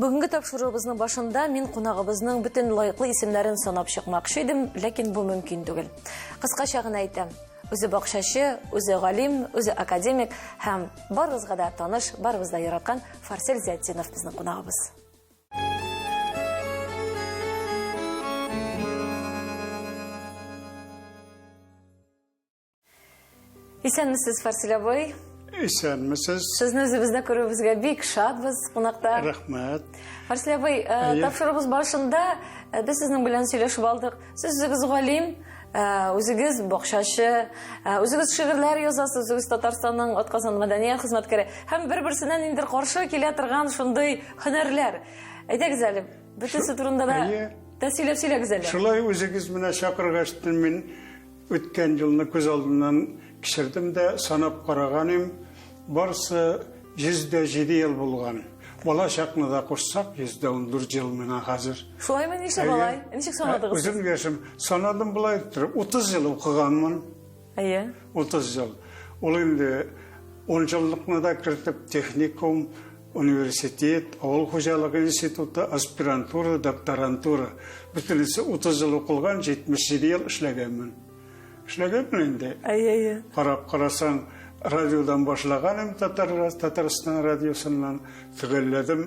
Бүгінгі тапшыруыбызның башында мин кунагыбызның бүтін лайыклы исемнәрен санап чыкмакчы идем, ләкин бу мөмкин түгел. Кыскача гына әйтәм. Үзе бакчачы, үзе галим, үзе академик һәм барыбызга да таныш, барыбыз да яраткан Фарсель Зиятдинов безнең кунагыбыз. Исәнмесез, Фарсель абый? Исәнмесез. Сезне үзебездә күрүебезгә бик шатбыз, кунакта. Рәхмәт. Фарсель абый, тапшыруыбыз башында без сезнең белән сөйләшеп алдык. Сез үзегез галим, үзегез бакчачы, үзегез шигырьләр язасыз, үзегез Татарстанның атказан мәдәният хезмәткәре һәм бер-берсеннән инде каршы килә торган шундый һөнәрләр. Әйтәгез әле, бөтенсе турында да сөйләгез әле. Шулай үзегез менә чакыргачтын мин үткән елны күз алдымнан кичердем дә санап караганым, барысы 107 ел булган. Бала чакны да кушсак 114 ел менә хәзер. Шулаймы нишләп алай? Ничек санадыгыз? Үзем яшем санадым булай торып 30 ел укыганмын. 30 ел. Ул инде 10 еллыкны да кертеп техникум, университет, авыл хуҗалыгы институты, аспирантура, докторантура. Бөтенесе 30 ел укылган, 77 ел эшләгәнмен. Эшләгәнмен инде. Карап карасаң, радиодан башлаганым, Татарстан радиосыннан төгәлләдем,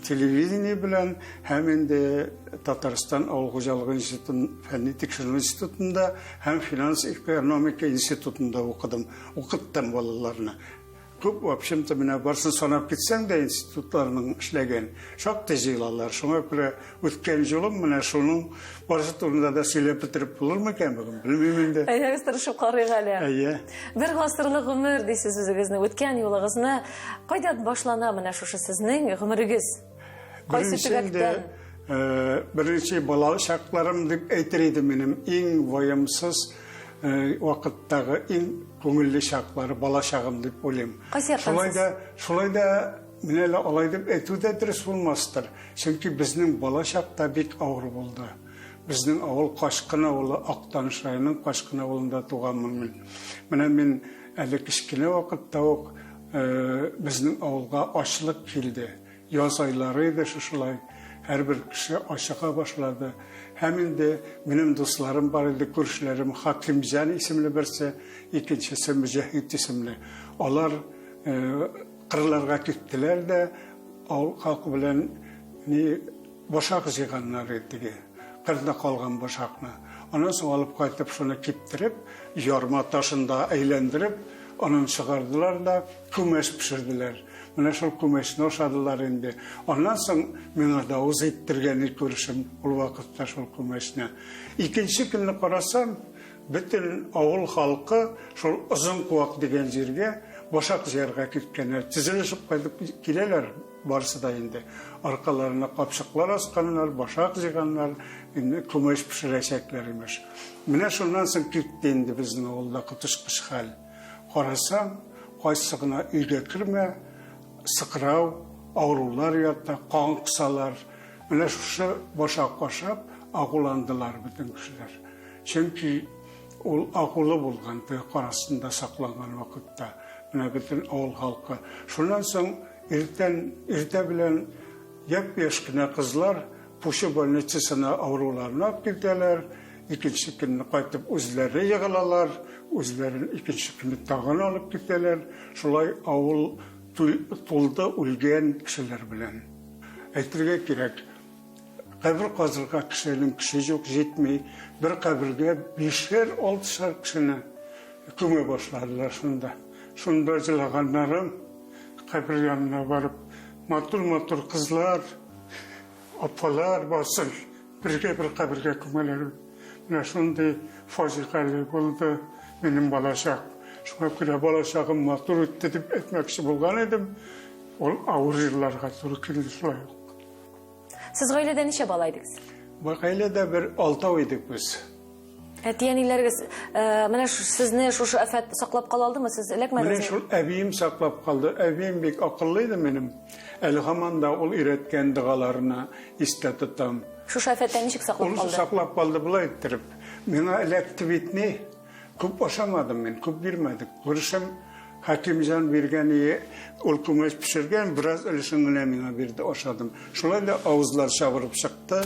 телевидение белән һәм инде Татарстан авыл хуҗалыгы институтын, фәнни тикшерү институтында һәм финанс экономика институтында укыдым. Укыттым балаларны. Күп общем-то менә барсын санап китсәң дә институтларның эшләгән. Шактый җыйлалар. Шуңа күрә үткән җылым менә шуның барысы турында да сөйләп бетереп булырмы икән бүген? Белмим инде. Әйдәгез тырышып карыйк әле. Бер гасырлык гомер дисез үзегезне, үткән юлыгызны кайдан башлана менә шушы сезнең гомерегез? Кайсы төбәктән? Беренче бала чакларым дип әйтер идем минем иң ваемсыз вакыттагы иң күңелле чаклары бала чагым дип уйлыйм. Шулай да менә алай дип әйтү дә дөрес булмастыр. Чөнки безнең бала чакта бик авыр булды. Безнең авыл Кашкын авылы, Актаныш районының Кашкын авылында туганмын мин. Менә мин әле кичкенә вакытта ук безнең авылга ачлык килде. Яз айлары иде шушылай. Һәрбер кеше ашыга башлады. Һәм инде минем дусларым бар иде, күршеләрем, Хакимҗан исемле берсе, икенчесе Мөҗәһид исемле. Алар кырларга киттеләр дә, авыл халкы белән башак җыйганнар иде. Кырда калган башакны. Аннан соң алып кайтып, шуны киптереп, ярма ташында әйләндереп, анын чыгардылар да күмәч пешерделәр. Менә шул күмәчне ашадылар инде. Аннан соң миңа да үз иттергән күрешем ул вакытта шул күмәчне. Икенче көнне карасам, бөтен авыл халкы шул Озын Куак дигән җиргә башак җыярга киткәннәр. Тизелешеп кайтып киләләр барысы да инде. Аркаларына капчыклар асканнар, башак җыйганнар, инде күмәч пешерәчәкләр имеш. Менә шуннан соң китте инде безнең авылда кытышкыч хәл. Карасам, кайсы гына өйгә кермә, сыкрау, авырулар ята, кан кысалар. Менә шушы башак ашап, агуландылар бөтен кешеләр. Чөнки ул агулы булган, карасында сакланган вакытта. Менә бөтен авыл халкы. Шуннан соң иртә белән яп-яш кенә кызлар Пуша больницасына авыруларны алып китәләр. Икенче көнне кайтып үзләре ягылалар, үзләрен икенче көнне тагын алып китәләр. Шулай авыл тулды үлгән кешеләр белән. Әйтергә кирәк, кабер казырга кешенең кеше юк, җитми, бер кабергә 5-6 кешене күмә башладылар шунда. Шунда җылаганнарым кабер янына барып, матур кызлар, апалар басып, бергә бер кабергә күмәләр. Менә шундый фаҗигале булды минем балачак. Шуңа күрә балачагым матур үтте дип әйтмәкче булган идем. Ул авыр елларга туры килде шулай. Сез гаиләдә ничә бала идегез? Гаиләдә бер 6 идек без. Әтиәниләрегез менә сезне шушы афәт саклап кала алдымы? Сез эләкмәдегезме? Менә шул әбием саклап калды. Әбием бик акыллы иде минем. Әле һаман да ул өйрәткән дугаларына истә тотам. Шушы афәттән ничек саклап калды? Ул саклап калды булай иттереп. Миңа эләкте бит ни? Күп ашамадым мин, күп бирмәдек. Күрешем Hakimcan bergen ol kömeç pişirgen biraz ölüşüngüne mine berdi oşadım. Şolay da ağızlar şavırıp çıktı.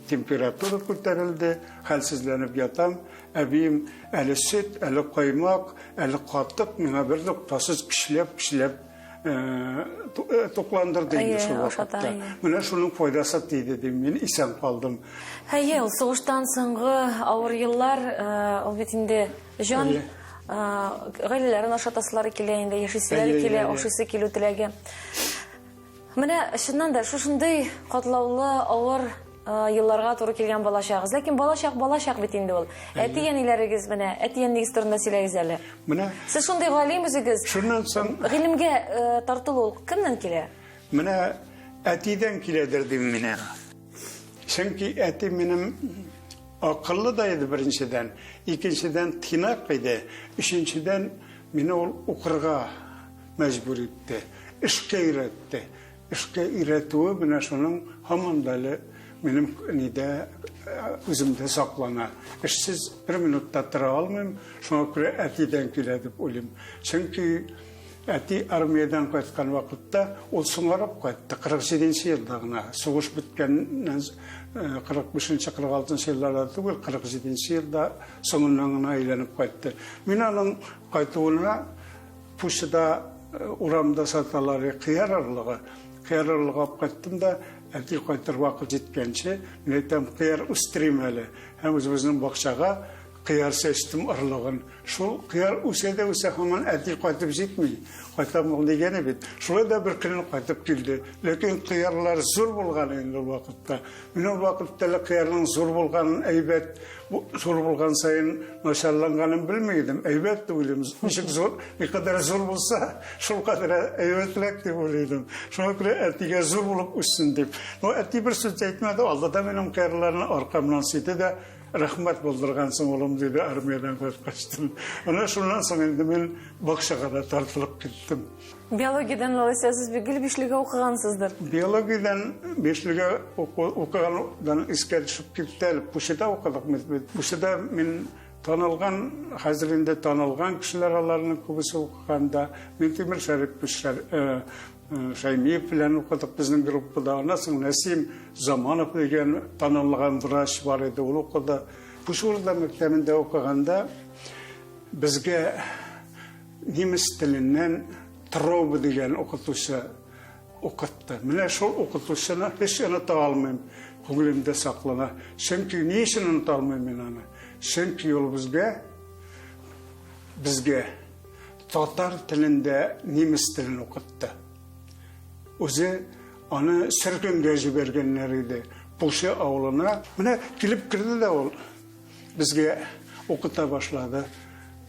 Temperatura ko'tarildi, halsizlanib yatam. Abim eli süt, eli qaymoq, eli qatiq mine berdi. Tasız pişilep to'qlandırdı endi şu vaqtda. Mana şunun foydası deydi dedim, men isen qaldım. Hayır, soğuştan sonra ağır yıllar o bitinde jan gailelerin aşatasıları kileyinde yaşısıları kile, oşısı kilo tilege. Mana şundan da şunday qatlaulы ağır yıllarga to'g'ri kelgan balashağız. Lekin balashaq bitinde ol. Etiyen ilerigiz mana, etiyen nigiz turunda silagiz ali. Mana siz shunday g'olim o'zingiz. Shundan so'ng ilmga tortilul kimdan kele? Mana etidan keledir dedim mene. Çünkü eti benim akıllı da idi birinciden, ikinciden tinak idi, üçüncüden beni okurga mecbur etti, işke üretti. İşke ürettiği bana şunun hamandalı benim nide özümde saklana. İşsiz bir minutta tıra almayayım, şuna göre etiden kiledip olayım. Çünkü eti armiyadan qaytkan vakitte ol soňarap qaytdy. 47-nji ýyldagına soğuş bitkenden 45-46-njy ýyllarda tugul 47-nji ýylda soňundan aýlanyp qaytdy. Men anyň qaytywyna Puşda uramda satalary qiyar arlygy alып qaytdym da eti qaytar wagt jetkençe men aytam qiyar üstrimeli. Hem özümiziň bakçaga qiyar seçtim arlygyn. Şol qiyar üse haman eti qaytyp jetmey. Qaytamyň degeni bit. Şolay da bir kyn qaytyp geldi. Lekin qiyarlar zor bolgan endi ol wagtda. Men ol wagtda qiyarlaryň zor bolganyny eýbet, bu zor bolgan saýyn maşallanganyny bilmeýdim. Eýbet diýilimiz. Nişik zor, ne kadar zor bolsa, şol kadar eýbetlek diýip biledim. Şoňa görä etiga zor bolup üstün dip. O eti bir söz aýtmady, alda menim qiyarlaryny arkamdan sidi de rahmat boldurgansın oğlum dedi, armiyadan kaçtım. Ona şundan sonra men bakşaga da tartılıp gittim. Biologiyadan siz bir beşlige okugansızdır. Biologiyadan beşlige okugandan iske düşüp gitdi. Puşda okudyk. Puşda men tanılgan, hazırında tanılgan kişiler alarynyň köbüsi okuganda men Temir Şerif Şaymiyev bilen okudyk bizning grupda. Ondan Nesim Zamanov degen tanılgan vraç var idi, ol okudy. Puşurda mektebinde okuganda bizge nemis tilinden Traub degen okutuşa okutdy. Mene şol okutuşyny hiç unuta almaýym. Köňülimde saklana. Çünki niçin unuta almaýym men ony? Çünki ol bizge tatar tilinde nemis tilini okutdy. Özü onu sirkengejip bergenleriydi. Puşa awlyna mene kilip kirdi de ol. Bizge okuta başladı.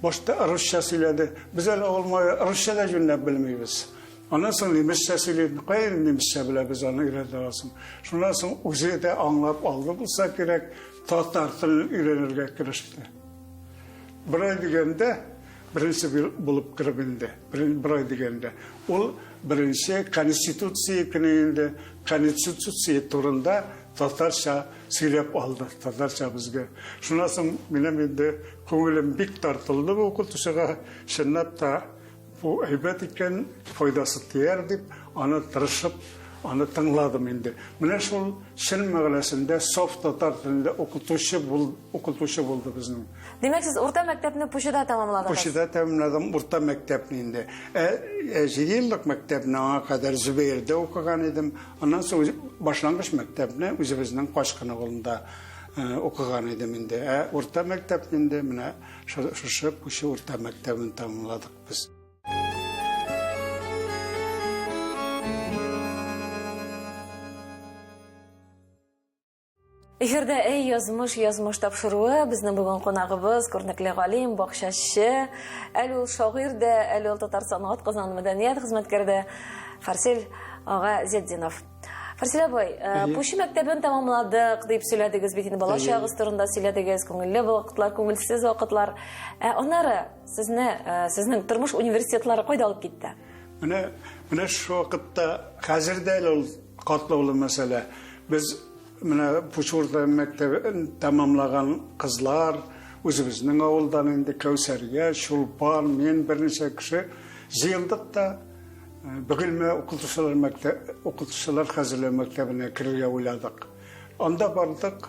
Başta Rusça söyledi. Biz öyle olmaya Rusça da cümle bilmeyiz. Ondan sonra Nemisçe söyledi. Qayır Nemisçe bile biz onu öğretirsin. Şundan sonra özü de anlap aldı. Bulsa gerek tatar tilini öğrenirge kirişti. Bir ay degende birinci bulup kiribindi. Bir ay degende. Ol birinci konstitusiya kininde konstitusiya turunda Tatarça söylep aldı. Tatarça bizge. Şundan sonra benim endi köňülim bik tartıldı bu okutuşaga. Şennap da bu eýbet eken foydasy tiýer dip ana tırışıp ana taňladym endi. Mene şol şen megalesinde sof tatar tilinde okutuşy boldy bizning. Demek siz orta mektepni Puşda tamamladınız. Puşda tamamladım orta mektepni endi. 7 ýyllyk mektepni ana kadar Zübeýirde okugan edim. Ondan soň başlangyç mektepni özübizning Qaşqyny golunda okugan edim endi. Orta mektepinde mene şu Puşda orta mektebini tamamladyk biz. Efirde ey yazmış tapşyrygy bizning bugun konagybız körnekli galim, bakşaşy, Elul şagyr de Elul Tatar sanat Kazan medeniyet hizmetkarı Farsel Ağa Zeddinov. Farsel aboy, Puşy mektebini tamamladyk diýip söylediňiz, bitini balaşağız turunda söylediňiz, köňüllü wagtlar, köňülsiz wagtlar. Onları sizning turmuş universitetlary gaýda alyp gitdi? Mene şu wagtda hazırda ol gatlawly mesele. Biz Puşurda mektebini tamamlagan kızlar, özümüzün awuldan indi Kevserge, Şulpan, men bir neçe kişi Жиылдық та Бөгілме оқытушылар қазірлер мектебіне кіруге ойладық. Анда бардық,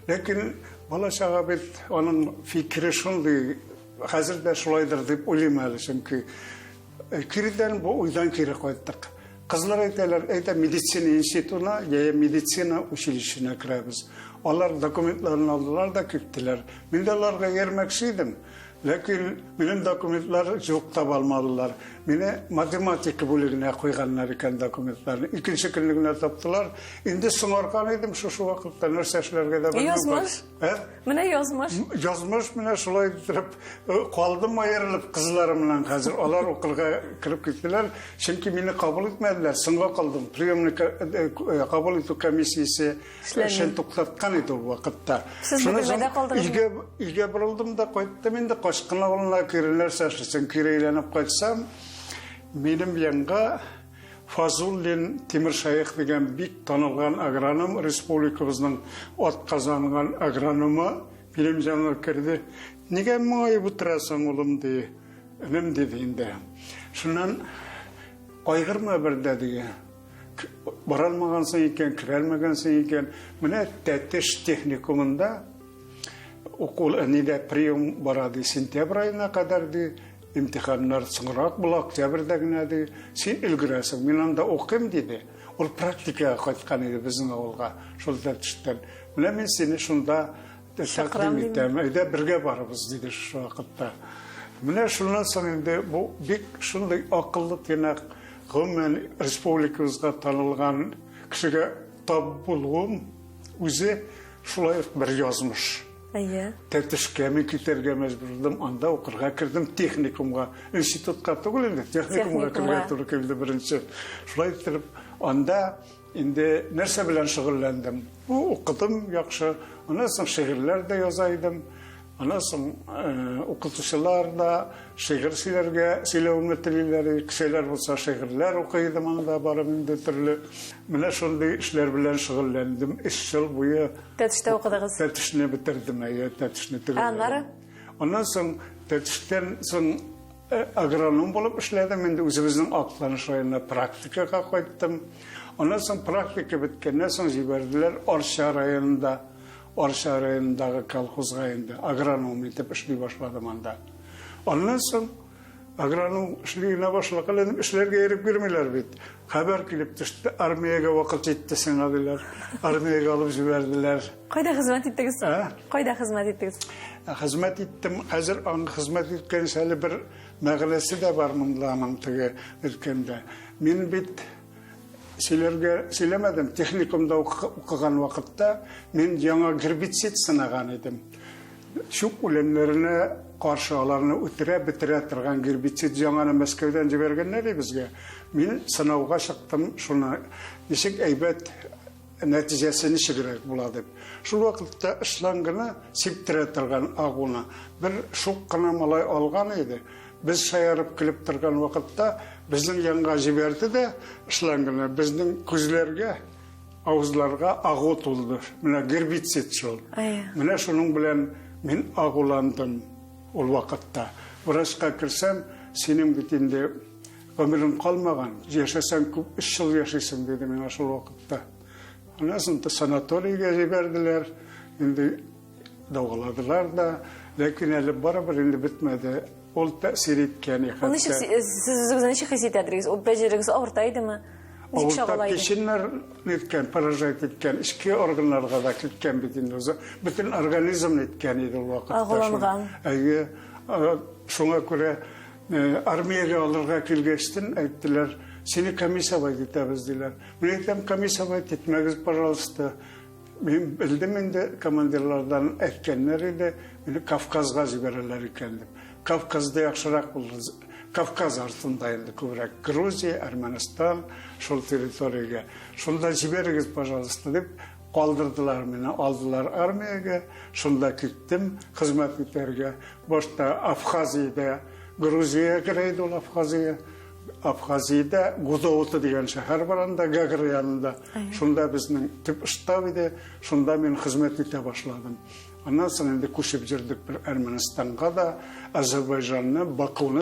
лекін бала шаға бет, оның фикірі шынды, қазір де шулайдыр деп ойлайм әлі, чүнки кириден бұл ойдан кері қойдық. Қызлар әйті медицина институтына, медицина училищына кіребіз. Олар документларын алдылар да күттілер. Мен де оларға ермекшейдім. Лекін менің документлар жоқ таба алмадылар. Мені математика бөлігіне қойғанлар екен документларын. Екінші күнлігіне таптылар. Енді сұңарқан едім шушы вақытта нәрсешілерге де білмей. Язмыш? Міне язмыш? Язмыш, міне шулай тұрып, қалдым айырылып қызларымнан қазір. Олар оқылға кіріп кеттілер. Чүнки мені қабыл етмеділер. Сынға қалдым. Приемный қабыл ету комиссиясы шен тоқтатқан еді ол вақытта. Сіз бөлмеде қалдыңыз? Үйге бұрылдым да қойды мен де қошқын ауылына кірілер сәшісін кірейленіп қайтсам, менің yanға Фазуллин Тимиршайық деген бик танылған агроном, республикамыздың от қазанған агрономы менің yanға кірді. Неге мұңайып отырасың ұлым де, інім деді енді. Шынан қойғырма бір деді. Баралмағансың екен, кірелмегансың екен. Міне тәттіш техникумында okul önünde priyum vardı. Sentябр ayına kadardı. İmtihanlar sonra bu oktyabr'daginadı. Sen ilgiresin. Men anda okuyayım dedi. Ol praktikaya qaytkan edi bizning avulga. Şolda tushdan. Mine men seni şunda takdim etdim. Ayda birge barabız dedi şu vaqtda. Mine şundan soň endi bu bek şunday aqıllı tenak gümmen respublikamızga tanılgan kişiге tab bulğum o'zi şulay bir yazmış. Тәптішке мен кетерге мәжбүрлдім, анда оқырға кірдім техникумға, институтқа тұғыл енді, техникумға кірге тұры келді бірінші. Шулай тұрып, анда енді нәрсе білән шығырләндім. Оқыдым, яқшы, анасың шеғірлер де язайдым, анасың оқытушылар да шеғір сөйлеуімі тілілері, кішелер болса шеғірлер оқидым, анда барым енді түрлі. Міне шондай ішлер білән шығырләндім, 3 жыл бойы. Тәтіште оқыдыңыз? Тәтішіне бітірдім, тәтішіне түрілдім. Анары? Ondan соң тәтіштен соң агроном болып ішледім, енді өзіміздің Ақтаныш районына практикаға қойттым. Ondan соң практика біткеннен соң жіберділер Орша районындағы колхозға енді агроном етіп ішлей башладым анда. Ondan соң агроном ішлейіне башылыққа едім, ішлерге еріп көрмелер бет. Хабар келіп түсті, армияға уақыт жетті сен адылар. Армияға алып жіберділер. Қайда қызмет еттіңіз? Қайда қызмет еттіңіз? Қызмет еттім. Қазір қызмет еткен сәлі бір мәғілесі де бар мұндағының түге өткенде. Мен бет сөйлемедім. Техникумда оқыған вақытта мен жаңа гербицид сынаған едім. Шук өлемлеріне қаршыларына өтіре тұрған гербицид жаңаны Мәскеуден жібергеннер бізге. Мен сынауға шықтым, шуны нешік әйбет нәтижесі нешігірек болады. Шул вақытта ішлангіні септіре тұрған ағуына бір шук қына малай алған еді. Біз шайарып кіліп тұрған вақытта біздің yanға жіберді де ішлангіні біздің көзлерге, ауызларға ағу толды. Міне гербицид шул. Міне шуның білән мен ағуландым ол вақытта. Врачқа кірсем, сенің бітінде өмірің қалмаған, жашасаң көп 3 жыл яшайсың деді мен ашыл вақытта. Анасында санаторийге жіберділер, енді дауғаладылар да, лекін әлі бара-бір енді бітмеді. Ол тәсір еткен. Сіз өзіңізді неше қасиет әдіріңіз? Ол бәжеріңіз ауыртайды ма? Ауырта пешенлер неткен, паражайт еткен, ішкі органларға да кеткен бітін өзі. Бүтін организм неткен еді ол вақытта. Ағыланған. Шуңа көре армияға алырға келгештін әйттілер, сені комиссия етеміз дейлер. Мен айтам, комиссия етмегіз, пожалуйста. Мен білдім енді командирлардан әйткенлер еді, мені Кавказға жіберелер екендім. Кавказда яқшырақ болды. Кавказ артында енді көбірек. Грузия, Армянистан, шол территорияға. Шолда жіберіңіз, пожалуйста, деп қалдырдылар мені, алдылар армияға. Шолда кеттім, қызмет етерге. Бошта Абхазияда, Грузия кірейді ол Абхазия. Абхазияда Гудауты деген шәһәр баранда, Гагарянында. Шонда біздің түп штаб еді. Шонда мен қызмет ете башладым. Ondan sonra indi koşup jirdik bir Ermenistan'a da, Azerbaycan'a, Baku'na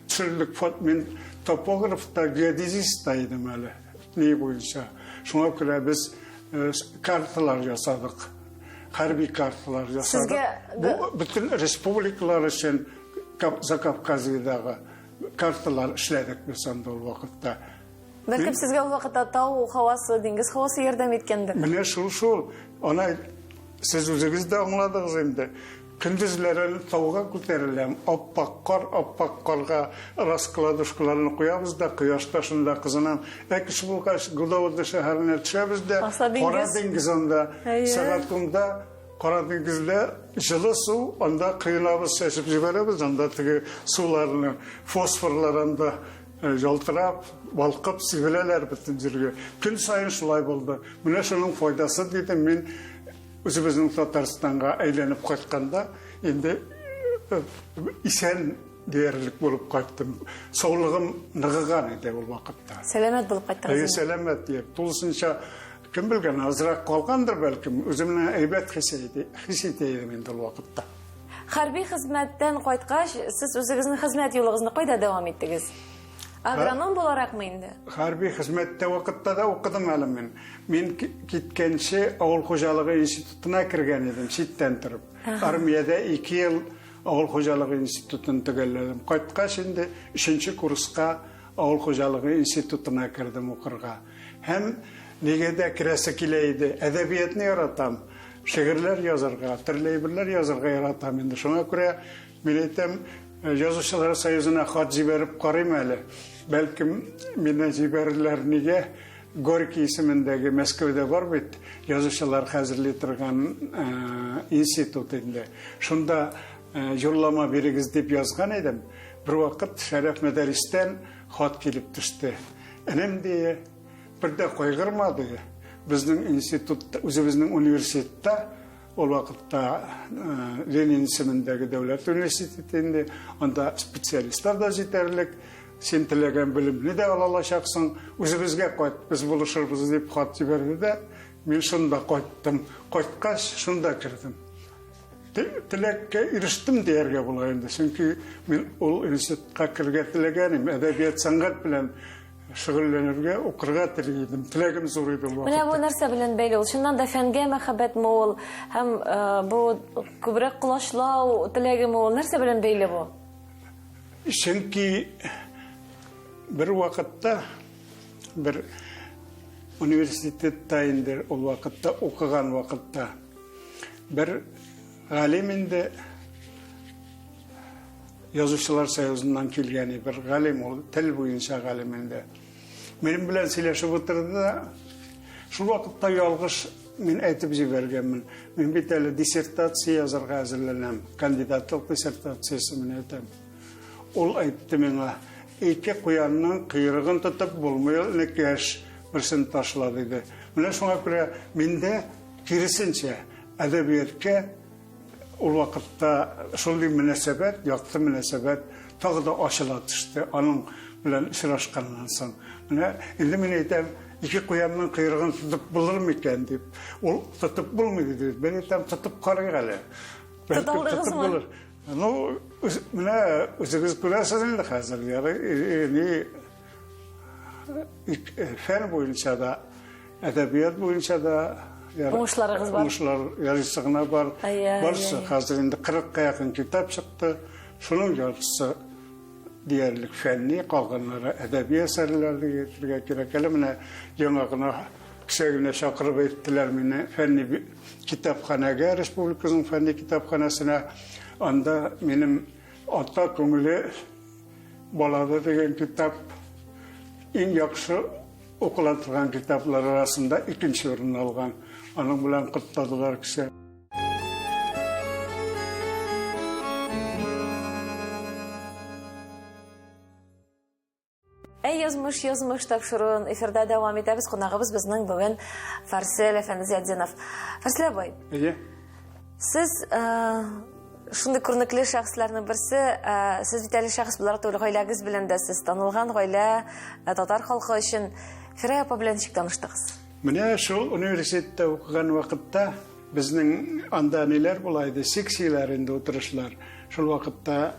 türlük men topografta, geodezistaydım öyle. Ne boyunca. Şuna göre biz kartalar yasadık. Harbi kartalar yasadık. Bu bütün respublikalar için Zakavkazya'da kartalar işledik biz anda o vakitte. Belki sizge o vakitte tağ havası, dengiz havası yardım etkendir. Mene şul. Ona siz özünüzde anladınız şimdi. Gündüzlerini tağga ko'tarilem. Oppak qarga raskladışlarını koyabız da quyosh taşında kızınan. Ekşbulka Gudovda şehrine düşemiz de Qora dengiz onda saatında Qora dengizde жылы su onda kıyınabız seçip jiberemiz onda sularını fosforlarında yoltirab balqıp sivileler bütün jirge. Gün sayın şulay boldu. Mene şunun foydası dedim men özümüzün Tatarstan'a aylanıp qaytqanda endi isen değerlik bolup qaytdım. Sağlığım nığıgan edi o vaqtda. Selamet bolup qaytdınız. Selamet deyip tulsuncha kim bilgan azraq qolgandir belkim. Özümne aybet his eteydim endi o vaqtda. Harbiy xizmatdan qaytqach, siz o'zingizning xizmat yo'lingizni qayda davom etdingiz? Agronom bo'larakmi endi? Harbiy xizmatda vaqtda da o'qidim hali men. Men ketgancha Avul xo'jaligi institutuna kirgan edim, chetdan turib. Armiyada 2 yil Avul xo'jaligi institutini tugalladim. Qaytqach endi 3-kursga Avul xo'jaligi institutuna kirdim o'qirga. Hem negada kirasi kelaydi, adabiyotni yaratam, she'rlar yozarga, turli yozarga yaratam endi. Shunga ko'ra men aytam Yazıcılar Soyuzu'na xat jiberib qarayım hali. Belki meni jiberirler nega Gorki ismindagi Moskvada bor bit Yazıcılar hazırlaytırgan institut endi. Shunda yo'llama berigiz deb yozgan edim. Bir vaqt Sharaf Madarisdan xat kelib tushdi. Enem diye birde qo'yg'irmadi. Bizning institutda, o'zimizning universitetda o vaqtda Lenin ismindagi davlat universitetinde onda spesialistlar da yeterlik. Sen tilagan bilimni de alalashaksın. O'zimizga qayt, biz buluşuruz deb xat jiberdi de men shunda qaytdim. Qaytqach shunda kirdim. Tilakka erishdim derga bo'laydi. Chunki men o institutga kirgan tilaganim adabiyot san'at bilan shug'ullanirga o'qirga tilagim. Tilagim zo'r edi bu vaqtda. Mana bu narsa bilan beyli ol. Shundan da fanga muhabbat mo'l, ham bu ko'proq qulashlaw tilagi mo'l narsa bilan beyli bu. Chunki bir vaqtda bir universitetda endi o vaqtda o'qigan vaqtda bir alim endi Yazıcılar Soyuzu'ndan kelgani bir galim oldu, til bo'yicha galim endi. Menim bilan söylashib o'tirdi da, shu vaqtda yolg'iz men aytib jiberganman. Men bitali dissertatsiya yozarga hazırlanam, kandidatlik dissertatsiyasi men aytam. Ol aytdi menga, ikki qo'yanning quyrug'ini tutib bo'lmaydi, nekash birsin tashladi dedi. Mana shunga ko'ra menda kirisincha adabiyotga o vaqtda shunday munosabat, yoqti munosabat tog'da oshilotishdi. Onun bilan uchrashgandan so'ng. Mana endi men aytam, ikki qo'yanning quyrug'ini tutib bo'larmikan deb. U tutib bo'lmaydi dedi. Men aytam, tutib qarang hali. Balki tutib bo'lar. No, mana o'zingiz ko'rasiz endi hozir. Ya'ni fan bo'yicha da, adabiyot bo'yicha da Oğuşlarınız var. Oğuşlar yarışığına var. Varsa hazır indi 40'a yakın kitap çıktı. Şunun yarısı diğerlik fenni kalganlara edebi eserlerdi getirge gerek. Elimine yanağına kişiğine şakırıp ettiler mini fenni bir kitapxanaga, Respublikasının fenni kitapxanasına anda benim ata köngülü baladı degen kitap en yaxşı okulatılgan kitaplar arasında 2. orun algan. Onun bilan qutladılar kişi. Yazmış topşuruğun efirde devam ederiz. Qonağımız bizning bugün Farsel Efendi Ziyadzinov. Farsel boy. Siz shunday ko'rnikli shaxslarning birisi, siz bitali shaxs bo'lar to'liq oilangiz bilan da siz tanilgan oila tatar xalqi uchun Firay opa bilan tanışdınız. Mene şu üniversitede okugan vaqtda Bizning anda neler bulaydı, 80'lerinde oturuşlar. Şol vaqtda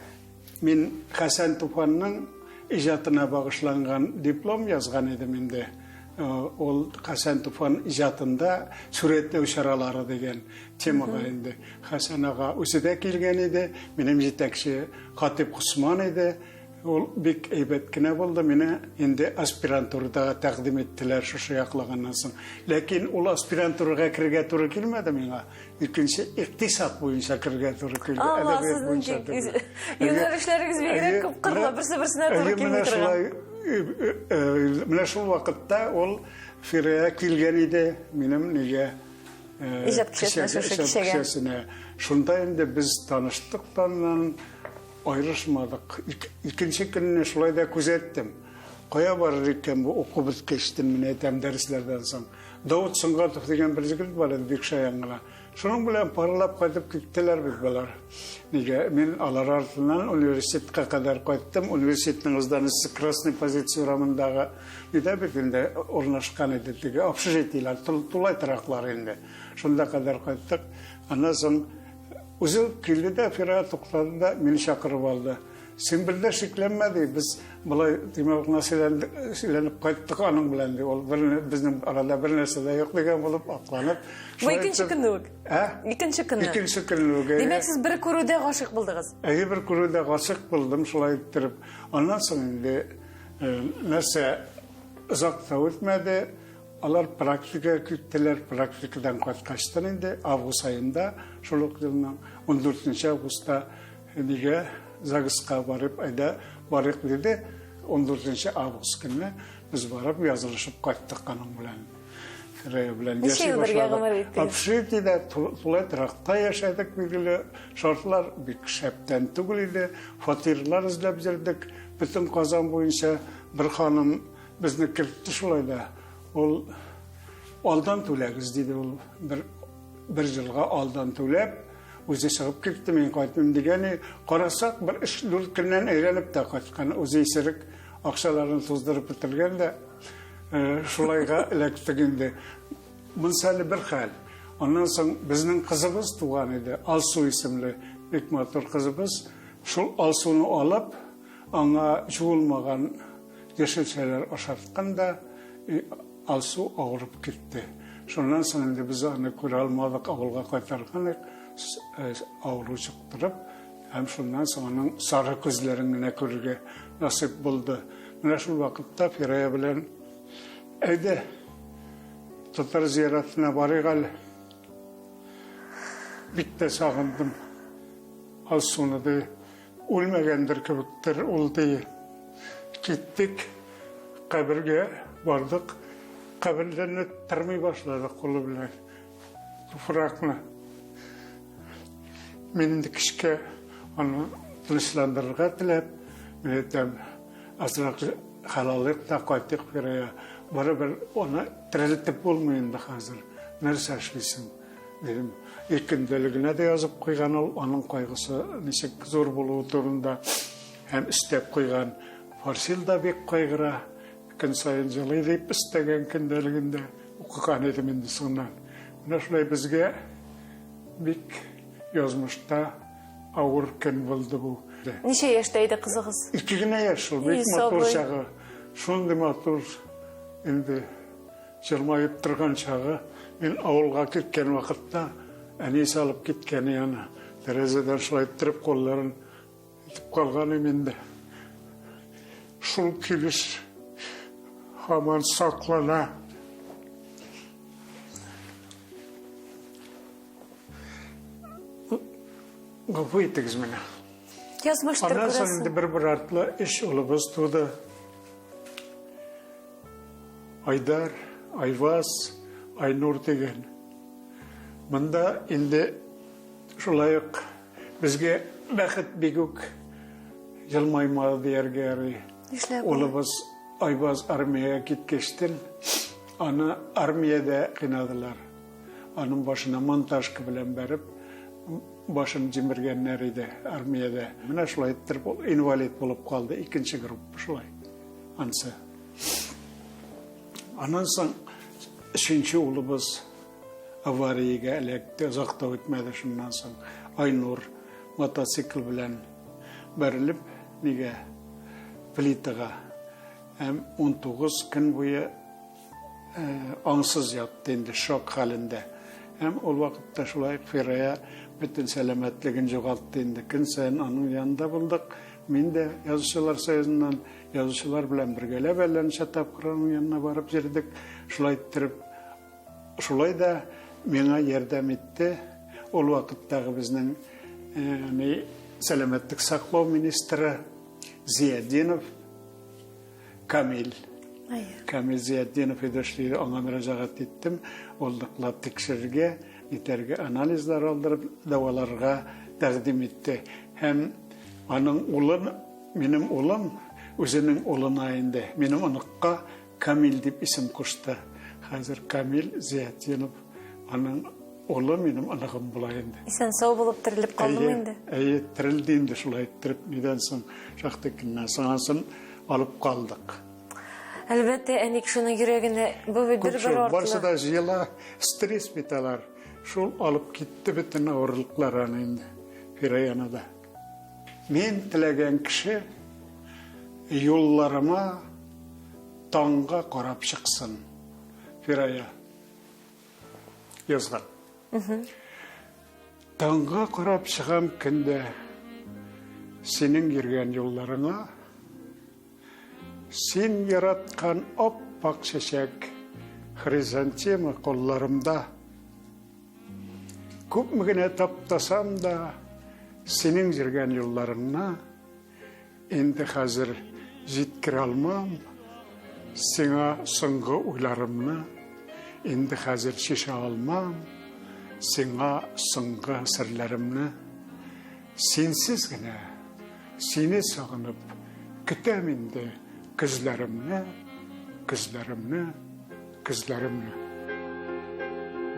men Hasan Tufanның ijatına bağışlangan diplom yazgan edim indi. Ol Hasan Tufan ijatında suretleu şaralары деген темаға indi. Hasan ağa өзі de келген еді, менің жетекші Қатип Құсман еді. Ol bik eybet kine buldu, meni endi aspiranturaga taqdim ettiler şu yaqlagandan soň. Lekin ol aspiranturaga kirge to'g'ri kelmedi menga. Ikkinchi iqtisod bo'yicha kirge to'g'ri keldi. Adabiyot bo'yicha. Yo'nalishlaringiz begrak ko'p qirla, birsi-birsiga to'g'ri kelmay turgan. Mana shu vaqtda ol Firaya kelgan edi, menim nega ijod kishasine. Shunda endi biz tanishdiqdan ayrışmadık. İkinci gününü şurada gözettim. Koya varır iken bu oku bitkeştim mine etem derslerden soň. Davut Sungatov degen bir jigit bar edi Bekşayanğa. Şunun bilen paralap qaytıp gittiler biz balar. Nige men alar artından üniversitetke kadar qaytdım. Üniversitetin ızdanısı Krasny Pozitsiya ramındağı nide birinde ornaşkan edi. Общежитиялар, tulay taraqlar endi. Şunda kadar qayttık. Ondan soň Uzun kildi de Firaya tokladı da beni şakırıp aldı. Sen bir de şiklenmedi. Biz bulay demek silenip kayıttık anın bilendi. Bizim arada bir nerse de yok degen bulup aklanıp. Bu ikinci günlük. İkinci günlük. İkinci günlük. Demek siz bir kuruda aşık buldunuz. Bir kuruda aşık buldum. Şulay ettirip. Ondan sonra indi nerse uzakta ötmedi. Alar praktika kütteler praktikadan kaçtan indi. Avgust ayında, şoluk yılının 14. Avgust'ta nige Zagısqa barıp ayda barık dedi. 14. Avgust günü biz barıp yazılışıp kaçtık kanun bilen. Firaya bilen. Neçe yıldır yağmur ettiniz? Abşirtide tulay tırakta yaşadık bilgili şartlar bir şepten tügülüydü. Fatirler izlep jirdik. Bütün kazan boyunca bir hanım bizni kirtti şulayda. Ol aldan tölegiz dedi ol bir yılga aldan tölep o'zi chiqib ketdi men qaytdim degani qarasak bir 3-4 kundan aylanib da qaytgan o'zi isirik aqshalarini to'zdirib bitirganda shulayga ilaktigindi bunsali bir hal ondan so'ng bizning qizimiz tug'an edi Alsu ismli Bekmatur qizimiz shul Alsuni olib anga chuvilmagan yashilchalar oshatganda Alsu ağırıp gitti. Şundan sonra biz onu köre almadık, avulga qaytarganik, ağırı çıktırıp, hem şundan sonra sarı közlerini körüge nasip buldu. Mana şu vakitte Firaya bilen evde tutar ziyaretine barıgal. Bitti sağındım. Alsu'nu da ölmegendir kibittir, oldu. Gittik, kabirge vardık. Kabirlerini tarmay başladık kolu bilen. Tufrakla. Menin de kişke onu tinçlandırırga tilep, menetem azrak halallık da qayttık Firaya. Barabir ona tiriltip olmayındı hazır. Neresi aşlısın dedim. İkindeligine de yazıp koygan ol, onun kaygısı neşek zor buluğu turunda hem istep koygan. Farsil da bek kaygıra. Gün sayın жылы deyip istegen kindeliginde okukan edim indi sondan. Şulay bizge bik yazmışta ağır gün buldu bu. Neçe yaştaydı kızınız? 2 güne yaşıl, bek motor çağı. Şundi motor indi jılmayıp turgan çağı. Men avulga ketken vaqtda anis alıp ketken yana. Terezeden şulay tirip kolların itip kalgan emende. Şul kiliş Haman saklana. Gafı ettigiz mene. Yazmıştır burası. burası. Ondan sonra bir artlı iş olubuz tuğdu. Aydar, Ayvaz, Aynur degen. Bunda indi şulayık bizge baqit beguk yılmaymadı diyergeri. Olubuz Ayvaz armiyaya gitkeştin. Onu armiyada kınadılar. Onun başına montaj bilen berip başını cimirgenler idi armiyada. Mana şulay ettirip invalid bolup kaldı. İkinci grup şulay. Ansa. Ondan soň üçinchi o'g'limiz аварияга эләкте, озак та үтмәде шуннан соң. Айнур мотоцикл белән бәрелеп, нигә плитага 19 көн буе аңсыз ятты инде, шок хәлендә. Ул вакытта шулай Фирая бөтен сәламәтлеген югалтты инде. Көн сайын аның янында булдык. Мин дә Язучылар союзыннан язучылар белән бергәләп әлләнчә тапкыр аның янына барып йөрдек. Шулай да миңа ярдәм итте. Ул вакыттагы безнең сәламәтлек саклау министры Зияддинов Камил Зияддинов иде, аңа мөрәҗәгать иттем. Ул ныклап тикшерергә, итәргә анализлар алдырып, дәваларга тәкъдим итте. Һәм аның улын, минем улым, үзенең улына инде, минем оныкка Камил дип исем кушты. Хәзер Камил Зияддинов аның улы, минем оныгым була инде. Исән сау булып терелеп калдым инде. Терелде инде шулай иттереп, нидән соң шактый көннән соң алып калдык. Әлбәттә, әни кешенең йөрәгенә бу бер артлы. Барсы да җыела, стресс биталар. Шул алып китте бөтен авырлыклар аны инде Фираяны да. Мин теләгән кеше юлларыма таңга карап чыксын. Фирая язган. Таңга карап чыгам көндә синең йөргән юлларыңа син яраткан оппак чәчәк хризантема колларымда. Күпме генә таптасам да синең йөргән юлларыңна инде хәзер җиткерә алмам. Сиңа соңгы уйларымны инде хәзер шиша алмам. Сиңа соңгы серләремне синсез генә сине сагынып көтәм инде. Кызларымны.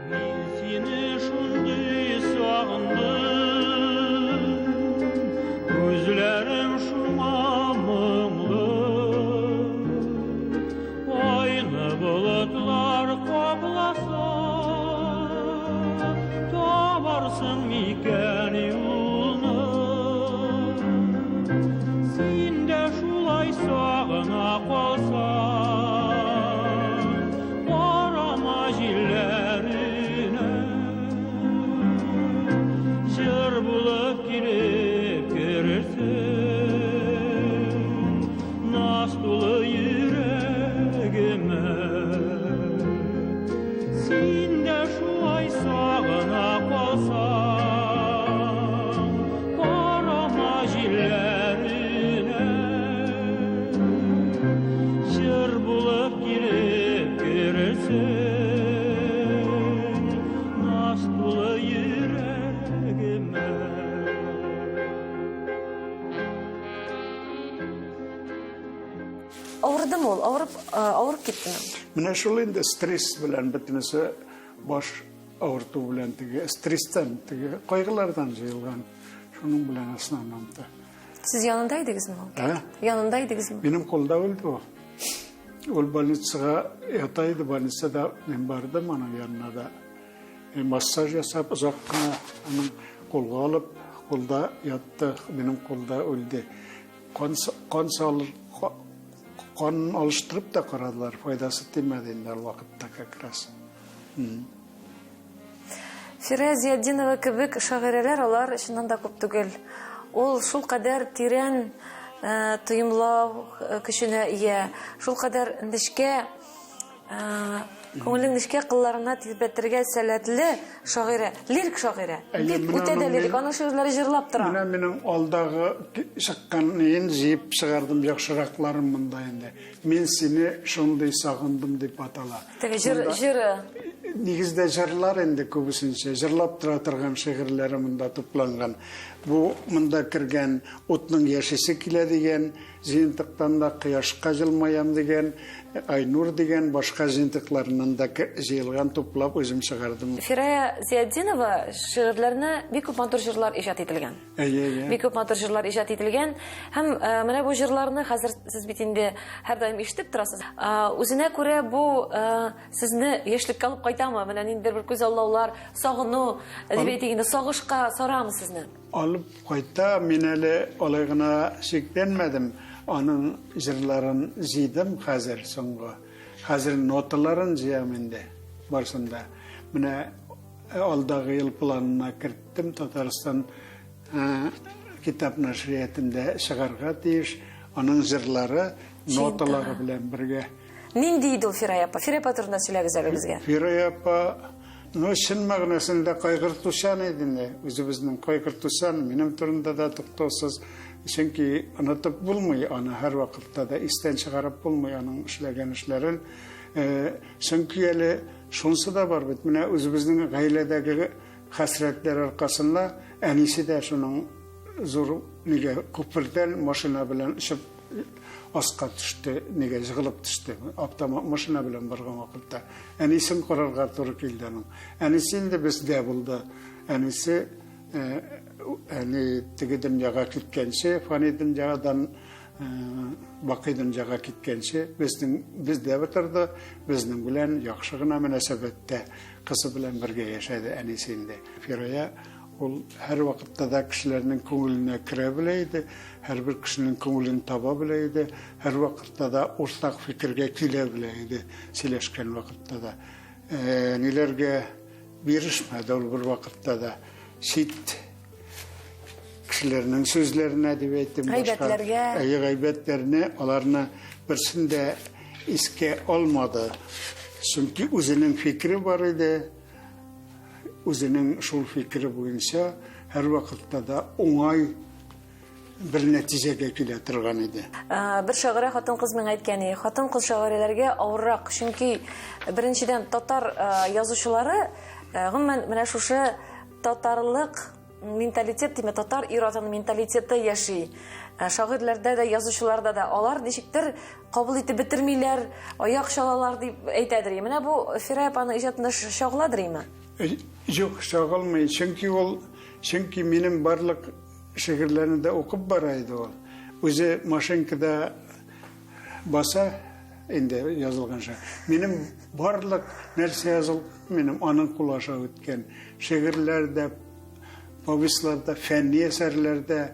Мин сине шундый сагындым, күзләрем шуңа моңлы. Айны болытлар капласа, табарсың микән юлны. Син дә шулай сагына калсаң, карама җилләренә. Җыр булып килеп керерсең, наз тулы йөрәгемә. Син дә шулай сагына калсаң, карама җилләренә. Җыр булып килеп керерсең, наз тулы йөрәгемә. Авырдым ул, авырып киттем. Менә шул инде стресс белән бөтенесе баш авырту белән стресстан, кайгылардан җыелган. Шуның белән основномда. Сез янында идегезме? Янында идегезме? Минем колда үлде ул. Ул больницага ята иде, больницада мен бардым аның янына да. Массаж ясап, озак кына аның колга алып, колда ятты, минем колда үлде. Кан алыштырып та карадылар, файдасы тимәде инде ул вакытта как раз. Фирая Зияддинова кебек шагыйрәләр алар чыннан да күп түгел. Ул шул кадәр тирән тоемлау көченә ия, шул кадәр нечкә күңелен нечкә кылларына тирбәтергә сәләтле шагыйрә, лирик шагыйрә. Бик үтә дә лирик, аның шигырьләре җырлап тора. Менә минем алдагы чыкканын җыеп чыгардым яхшыракларым монда инде. Мин сине шундый сагындым дип атала. Теге җыры. Нигездә җырлар инде күбесенчә җырлап тора торган шигырьләре монда тупланган. Бу монда кергән утның яшисе килә дигән, җыентыктан да кояшка җылмаям дигән, Айнур дигән башка җыентыкларыннан да җыелган туплап үзем чыгардым. Фирая Зияддинова шигырьләренә бик күп матур җырлар иҗат ителгән. Бик күп матур җырлар иҗат ителгән һәм менә бу җырларны хәзер сез бит инде һәр даим ишетеп торасыз. Үзенә күрә бу сезне яшьлеккә алып кайта кайтамы? Менә ниндидер бер күзаллаулар, сагыну, дип әйтгәндә, сагышка сарамы сезне? Алып кайта, мин әле алай гына шикләнмәдем. Аның җырларын җыйдым хәзер соңгы. Хәзер ноталарын җыям инде барсында. Менә алдагы ел планына керттем, Татарстан китап нәшриятында чыгарга тиеш. Аның җырлары, ноталары белән бергә. Нинди иде ул Фирая апа? Фирая апа турында сөйләгез әле безгә. Фирая апа, чын мәгънәсендә кайгыртучан иде. Үзебезнең кайгыртучан, минем турында да туктаусыз. Чөнки онытып булмый, аны һәр вакытта да истән чыгарып булмый аның эшләгән эшләрен. Чөнки әле шунсы да бар бит. Менә үзебезнең гаиләдәге хәсрәтләр аркасында әнисе дә шуның зур нигә күпердән машина белән ишеп аска төште, нигә җыгылып төште. Машина белән барган вакытта. Әнисен карарга туры килде аның. Әнисе инде бездә булды. Әнисе әни теге дөньяга киткәнче, фани дөньядан бакый дөньяга киткәнче бездә бетерде. Безнең белән яхшы гына мөнәсәбәттә кызы белән бергә яшәде әнисе инде. Фирая ул һәр вакытта да кешеләрнең күңеленә керә белә иде, һәр бер кешенең күңелен таба белә иде, һәр вакытта да уртак фикергә килә белә иде, сөйләшкән вакытта да. Ниләргә бирешмәде ул бер вакытта да. Чит кешеләрнең сүзләренә дип әйттем, гайбәтләрне, аларны берсен дә искә алмады. Чөнки үзенең фикере бар иде. Үзенең шул фикере буенча һәр вакытта да уңай бер нәтиҗәгә килә торган иде. Бер шагыйрә хатын-кыз мен әйткәне, хатын-кыз шагыйрәләргә авыррак, чөнки беренчедән татар язучылары гомумән менә шушы татарлык менталитет, тиме татар ир-атаның менталитеты яши. Шагыйрьләрдә дә, язучыларда да алар ничектер кабул итеп бетермиләр, аяк чалалар дип әйтәдер. Менә бу Фирая апаның иҗатында шагыладырмы? Юк, шагылмый. Чөнки минем барлык шигырьләрне дә укып бара иде ул. Үзе машинкада баса инде язылганча. Минем барлык нәрсә языл, минем аның кулаша үткән. Шигырьләрдә, повестларда, фәнни әсәрләрдә,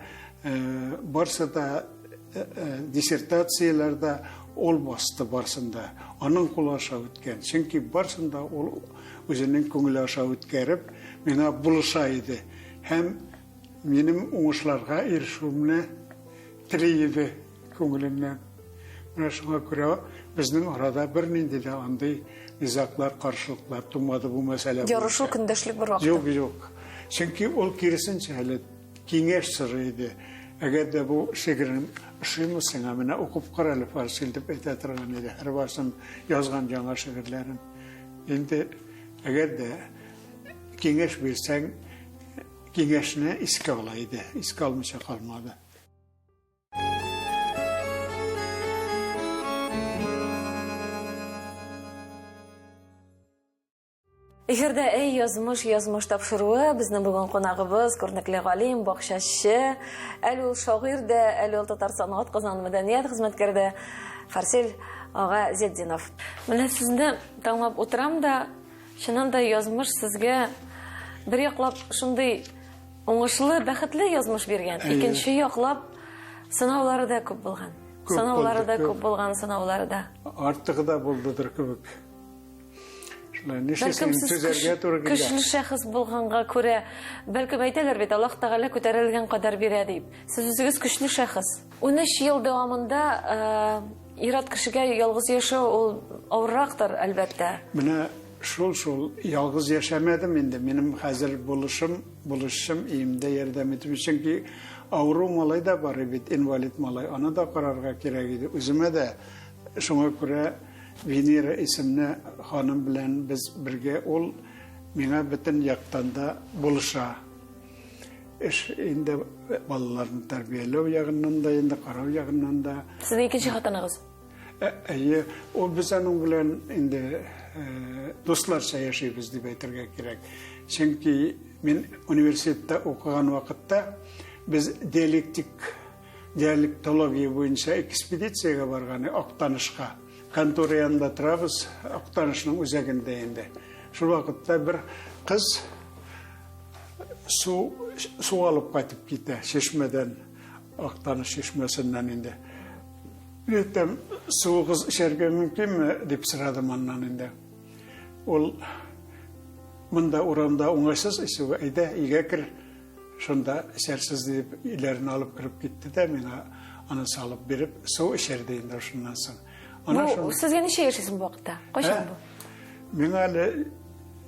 барса да диссертацияләрдә ул басты барсында. Аның кулаша үткән. Чөнки барсында ул үзенең күңеле аша үткәреп, миңа булыша иде. Һәм минем уңышларга ирешүемне тели иде күңеленнән. Менә шуңа күрә безнең арада бер нинди дә андый низаклар, каршылыклар тумады бу мәсьәлә. Ярышу көндәшлек бер вакытта. Юк. Чөнки ул киресенчә әле киңәш сыры иде. Әгәр дә бу шигырен ошыймы сиңа, менә укып кара әле фарси дип әйтә торган иде. Һәр барсын язган яңа шигырьләрен. Инде әгәр дә киңәш бирсәң, киңәшне искә ала иде. Искә алмыйча калмады. Эфирдә язмыш тапшыруы, безнең бүген кунагыбыз күренекле галим, бакчачы, әле ул шагыйрь дә, әле ул Татарстан атказан мәдәният хезмәткәре дә Фарсель ага Зетдинов. Менә сезне тыңлап утырам да, чыннан да язмыш сезгә бер яклап шундый уңышлы, бәхетле язмыш биргән. Икенче яклап сынаулары да күп булган. Сынаулары да. Артыгы да булдыдыр кебек. Көчле шәхес булганга күрә, бәлки әйтәләр бит, Аллаһ Тәгалә күтәрелгән кадәр бирә дип. Сез үзегез көчле шәхес. 13 ел дәвамында ират кешегә ялгыз яшәү ул авыррактыр, әлбәттә. Менә шул ялгыз яшәмәдем инде. Минем хәзер булышым иемдә ярдәм итеп, чөнки авыру малай да бар бит, инвалид малай. Аны да карарга кирәк иде. Үземә дә шуңа күрә Венера исемле ханым белән без бергә, ул миңа бөтен яктан да булыша. Инде балаларны тәрбияләү ягыннан да, инде карау ягыннан да. Сезнең икенче хатыныгыз? Ул без аның белән инде дусларча яшәйбез дип әйтергә кирәк. Чөнки мин университетта укыган вакытта без диалектология буенча экспедициягә барган, Актанышка. Контора янында торабыз, Актанышның үзәгендә инде. Шул вакытта бер кыз су алып кайтып китә, чишмәдән, Актаныш чишмәсеннән инде. Әйтәм, су кыз эчәргә мөмкинме дип сорадым аннан инде. Ул монда урамда уңайсыз исүгә әйдә, өйгә кер, шунда эчәрсез дип иләрен алып кирип китте дә, миңа аны салып биреп, су эчәрде инде шуннан соң. Бу сезгә ничә яшьсез бу вакытта? Кайчан бу? Миңа әле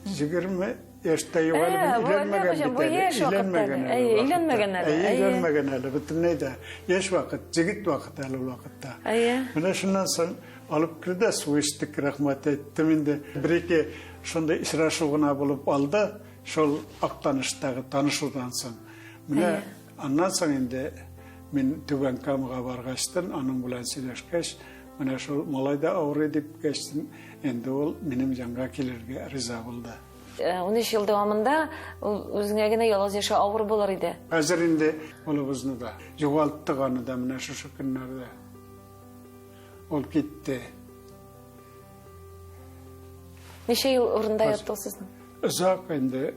20 яшьтә юк әле, өйләнмәгән әле, бөтенләй дә яшь вакыт, җегет вакыт әле ул вакытта. Менә шуннан соң алып кирде, су эчтек, рәхмәт әйттем инде. Бер-ике шундай очрашу гына булып алды, шул Актаныштагы танышудан соң. Менә аннан соң инде мин Түбән Камага баргачтан, аның белән сөйләшкәч, менә шул малай да авырый дип кәчтем, инде ул минем җанга килергә риза булды. 13 ел дәвамында үзеңә генә ялгыз яшәү авыр булыр иде. Хәзер инде улыбызны да югалттык, аны да менә шушы көннәрдә. Ул китте. Ничә ел урында яттыгыз сезнең? Озак инде,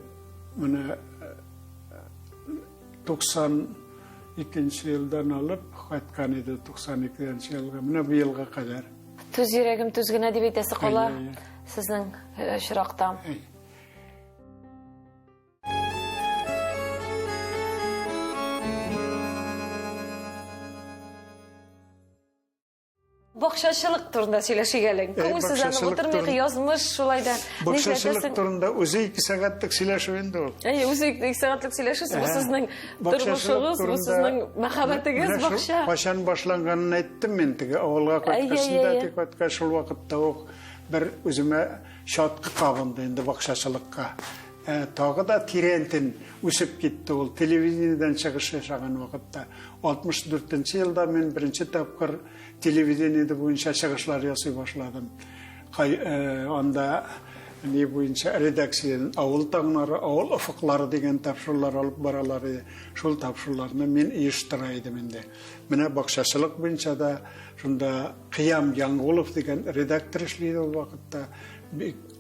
менә 92 елдан алып кайткан иде, 92 елга, менә бу елга кадәр. Түз йөрәгем түз генә дип әйтәсе кала сезнең чиракта. Бакчачылык турында сөйләшегәлең. Күңелсезләнеп утырмый, язмыш шулай да. Бакчачылык турында үзе 2 сәгатьлек сөйләшү инде ул. Үзе 2 сәгатьлек сөйләшәсез, бу сезнең тормышыгыз, бу сезнең мәхәббәтегез бакча. Качан башланганын әйттем мин теге авылга кайтканда, тик аткан шул вакытта ук бер үземә шаткы кабынды инде бакчачылыкка. Тагы да тирәнтен үсеп китте ул телевидениедән чыгыш ясаган вакытта. 64 елда мин беренче тапкыр телевидениеде буенча чыгышлар ясый башладым. Анда ни буенча редакциядән авыл таңнары, авыл офыклары дигән тапшырулар алып баралар иде. Шул тапшыруларны мин оештыра идем инде. Менә бакчачылык буенча да шунда Кыям Яңгулов дигән редактор эшләде ул вакытта.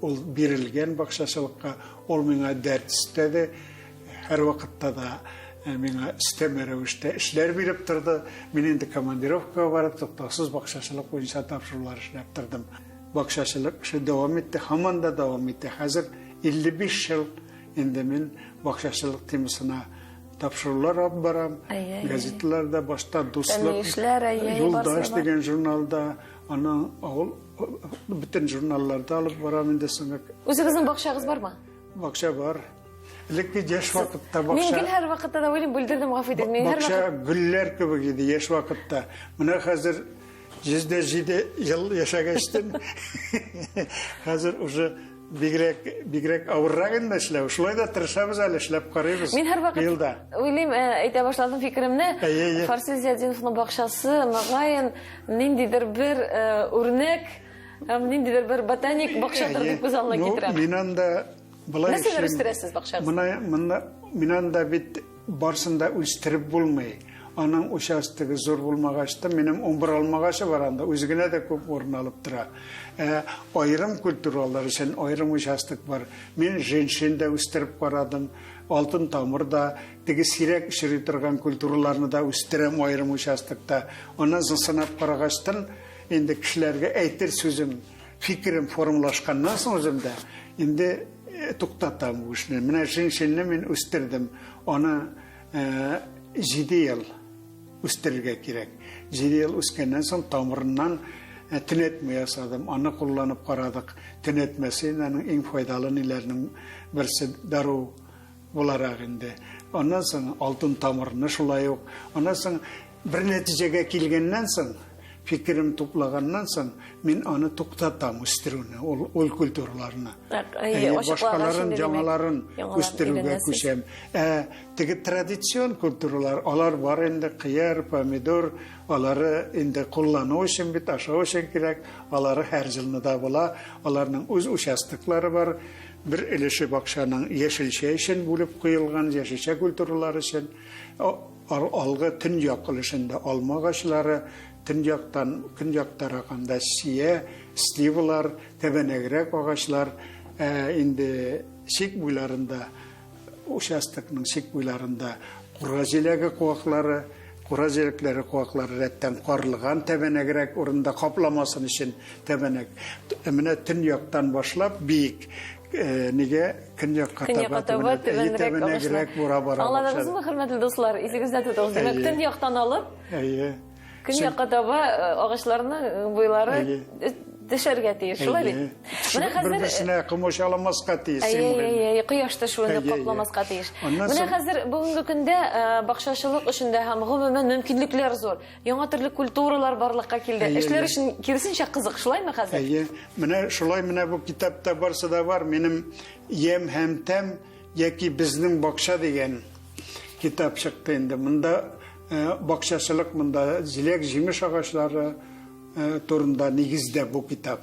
Ул бирелгән бакчачылыкка, ул миңа дәрт истәде. Һәр вакытта да миңа истәмә рәвештә эшләр биреп торды. Мин инде командировкага барып, туктаусыз бакчачылык буенча тапшырулар эшләп тордым. Бакчачылык эше дәвам итте, һаман да дәвам итте. Хәзер 55 ел инде мин бакчачылык темасына тапшырулар алып барам. Газеталарда башта дуслык, Юлдаш дигән журналда, аны авыл бүтән журналларда алып барам инде соң. Үзегезнең бакчагыз бармы? Бакча бар. Лекки яшь вакытта бакча. Мин гел һәр вакытта да уйлыйм, бүлдердем, гафу итегез. Мин һәр бакча гөлләр кебек иде яшь вакытта. Менә хәзер 107 ел яшәгәчтен хәзер уже бигрәк авыррак инде эшләү. Шулай да тырышабыз әле, эшләп карыйбыз. Мин һәр вакыт уйлыйм, әйтә башладым фикеремне. Фарси Зиядиновның бакчасы мөгаен ниндидер бер үрнәк, ниндидер бер ботаник бакчадыр дип күз алдына китерәм. Мин анда былай нәрсәләр үстерәсез бакчагызда? Мин анда бит барсында үстереп булмый. Аның участогы зур булмагач та, минем 11 алмагачы бар анда, үзгенә дә күп урын алып тора. Айрым культуралар өчен айрым участок бар. Мин женщинда үстереп карадым, алтын тамырда, теге сирәк эшли торган культураларны да үстерәм айрым участокта. Аны санап карагачтан инде кешеләргә әйтер сүзем, фикерем формалашканнан соң үземдә инде туктатам бу эшне. Менә женщинны мин үстердем. Аны 7 ел үстерергә кирәк. 7 ел үскәннән соң тамырыннан төнәтмә ясадым. Аны кулланып карадык. Төнәтмәсе аның иң файдалы ниләрнең берсе дару буларак инде. Аннан соң алтын тамырны шулай ук. Аннан соң бер нәтиҗәгә килгәннән соң, фикерем туплаганнан соң, мин аны туктатам үстерүне, ул культураларны. Башкаларын, яңаларын үстерүгә күчәм. Теге традицион культуралар, алар бар инде, кыяр, помидор, алары инде куллану өчен бит, ашау өчен кирәк, алары һәр җылны да була, аларның үз участоклары бар. Бер элеше бакчаның яшелчә өчен бүлеп куелган, яшелчә культуралары өчен, алгы төньяк өлешендә алма агачлары, көньяк тараганда сия, сливалар, тәбәнәгрәк агачлар, инде шик буйларында, участокның шик буйларында куражелеге куаклары, куражелекләре куаклары рәттән карлыган тәбәнәгрәк урында капламасын өчен тәбәнәк. Менә төньяктан башлап биек неге көньякка таба тәбәнәгрәк бура бара. Аңладыңызмы, хөрмәтле дуслар? Исегездә тотыгыз. Димәк, төньяктан алып, көньякка таба агачларның буйлары төшәргә тиеш, шулай бит. Менә хәзер бер-берсенә комачаламаска тиеш. Кояшта шуны капламаска тиеш. Менә хәзер бүгенге көндә бакчачылык өчен дә һәм гомумән мөмкинлекләр зур. Яңа төрле культуралар барлыкка килде. Эшләр өчен киресенчә кызык, шулаймы хәзер? Менә шулай, менә бу китапта барсы да бар. Минем ем һәм тәм яки безнең бакча дигән китап чыкты инде. Монда бакчачылык, монда җиләк, җимеш агачлары турында нигездә бу китап.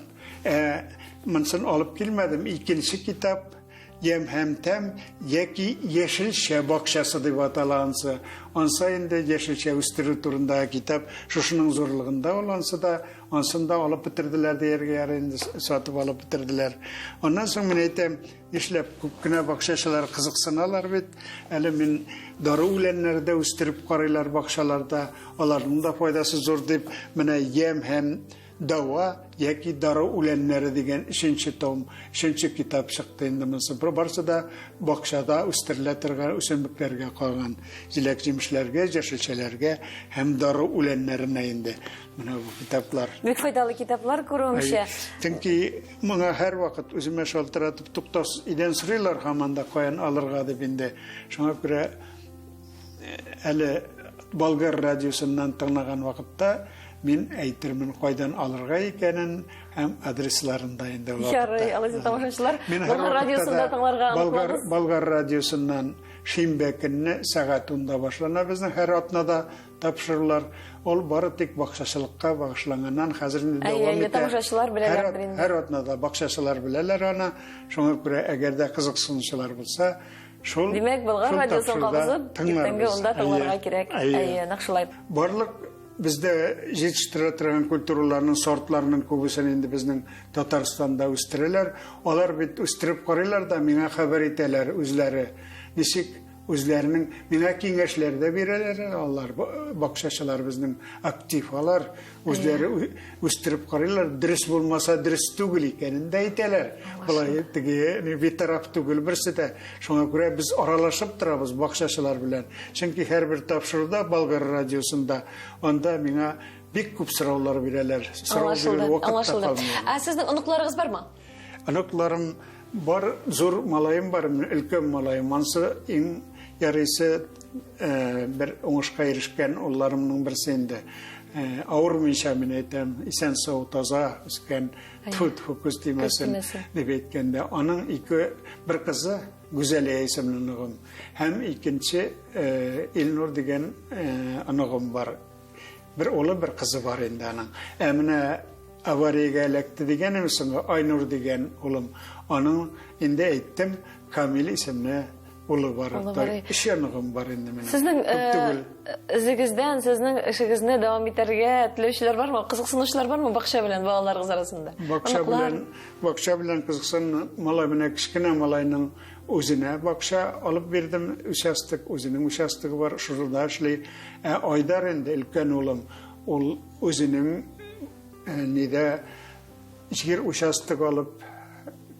Монсын алып килмәдем. Икенче китап Ем һәм тәм яки яшелчә бакчасы дип аталансы. Анса инде яшелчә үстерү турында китап шушының зурлыгында олансы да, ансында алып бетерделәр дияргә ярый инде, сатып алып бетерделәр. Аннан соң мен әйтәм, нишләп күп кенә бакчачылар кызыксыналар бит. Әле мин дары үләннәрдә үстереп карыйлар бакчаларда, аларның да файдасы зур дип, менә ем һәм дава яки дары үләннәре дигән 3нче том, 3нче китап чыкты инде. Монсы барсы да бакчада үстерелә торган үсемлекләргә калган җиләк җимешләргә, яшелчәләргә һәм дары үләннәренә инде. Менә бу китаплар. Бик файдалы китаплар күрүемчә. Чөнки моңа һәр вакыт үземә шалтыратып туктас идән сырыйлар һаманда каян алырга дип инде. Шуңа күрә әле Болгар радиосыннан тыңлаган вакытта мин әйтермен кайдан алырга икәнен һәм адресларында инде вакытта. Ярый, алайса тамашачылар, Болгар радиосында тыңларга аңлатыгыз. Болгар радиосыннан шимбә көнне сәгать 10-да башлана безнең һәр атнада тапшырулар. Ул бары тик бакчачылыкка багышланганнан хәзер инде дәвам итә. Тамашачылар беләләр инде. Һәр атнада бакчачылар беләләр аны. Шуңа күрә әгәр дә кызыксынучылар булса, шул Димәк, Болгар радиосын кагызып, иртәнге 10-да тыңларга кирәк. Нәкъ шулай. Барлык бездә җитештерә торган культураларның сортларының күбесен инде безнең Татарстанда үстерәләр. Алар бит үстереп карыйлар да миңа хәбәр итәләр үзләре. Ничек үзләренең миңа киңәшләр дә бирәләр. Алар бакчачылар безнең активлар үзләре үстереп карыйлар. Дөрес булмаса дөрес түгел икәнен дә әйтәләр. Булай теге битараф түгел берсе дә. Шуңа күрә без аралашып торабыз бакчачылар белән. Чөнки һәрбер тапшыруда Болгар радиосында анда миңа бик күп сораулар бирәләр. Сорау бирү вакытта калмый. Сезнең оныкларыгыз бармы? Оныкларым бар, зур малайым бар, өлкән малайым. Ансы иң ярыйсы бер уңышка ирешкән улларымның берсе инде. Авырмыйча мин әйтәм, исән-сау таза үскән фокус тимәсен дип әйткәндә, аның бер кызы Гүзәлия исемле ныгым һәм икенче Илнур дигән аныгым бар. Бер улы, бер кызы бар инде аның. Менә авариягә эләкте дигәнем соң Айнур дигән улым. Аның инде әйттем, Камил исемле улы бар. Ишәнегем бар инде минем. Сезнең үзегездән, сезнең эшегезне дәвам итәргә теләүчеләр бармы? Кызыксынучылар бармы бакча белән балаларыгыз арасында? Бакча белән кызыксын малай менә кичкенә малайның үзенә бакча алып бирдем, участок, үзенең участогы бар, шурда эшли. Айдар инде өлкән улым, ул үзенең нидә җир участок алып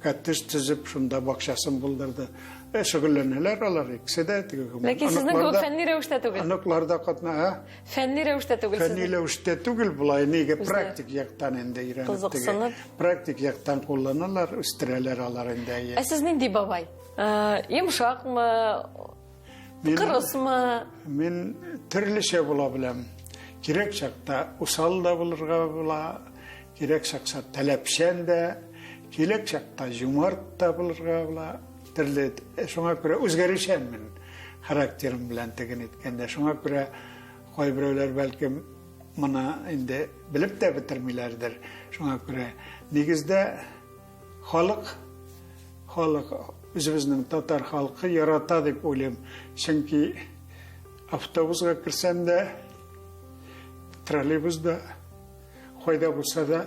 кәттеш төзеп шунда бакчасын булдырды. Шөгыльләнәләр алар икесе дә. Ләкин сезнең кебек фәнни рәвештә түгел. Аныкларда катна, Фәнни рәвештә түгел. Фәнни рәвештә түгел, булай нигә практик яктан инде өйрәнеп. Практик яктан кулланалар, үстерәләр алар инде. Сез нинди бабай? Йомшакмы? Кырысмы? Мин төрлечә була беләм. Кирәк чакта усал да булырга була, кирәк чакта таләпчән дә, кирәк чакта җумарт та булырга була. Төрле, шуңа күрә үзгәрешәм мин характерым белән теген иткәндә. Шуңа күрә кайберәүләр бәлкем моны инде белеп тә бетермиләрдер. Шуңа күрә нигездә халык үзебезнең татар халкы ярата дип уйлыйм. Чөнки автобуска кирсәм дә, троллейбуста кайда булса да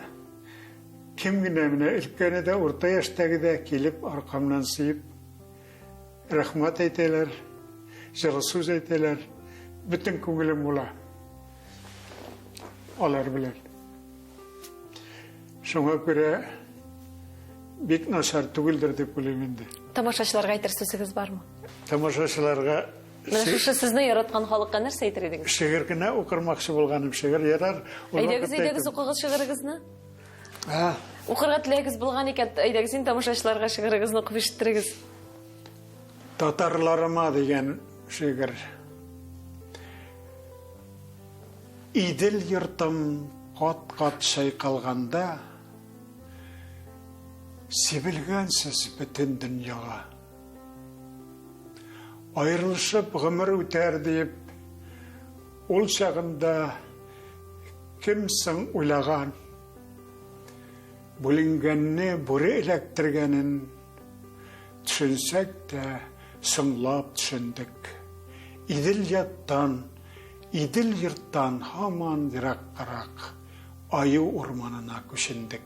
Kim gene mine ilkene de orta yaştagi de kelip arkamdan sıyıp rahmat eyteler, жылы söz eyteler. Bütün көңілім ola. Алар bilen. Şoňa göre bek naşar tügüldür dep bilem endi. Тамашачыларга әйтер сүзегез бармы? Tamaşaçylarga Менә шушы сезне яраткан халыкка нәрсә әйтер идегез? şeger gene okırmakçı bolganym şeger yarar. Әйдәгез укыгыз шигырыгызны. Укырга теләгез булган икән, әйдәгез инде тамашачыларга шигырыгызны укып ишеттерегез. Tatarlarıma diyen şeger. İdil yırtım kat şaykalganda sibilgensiz bütün dünyaga. Ayrılışıp gımır üter deyip ol çağında kimsin ulagan bulingenni buri elektirgenin düşünsek de sınlap düşündük. İdil yattan, idil yırttan haman dirak karak ayı ormanına köşündük.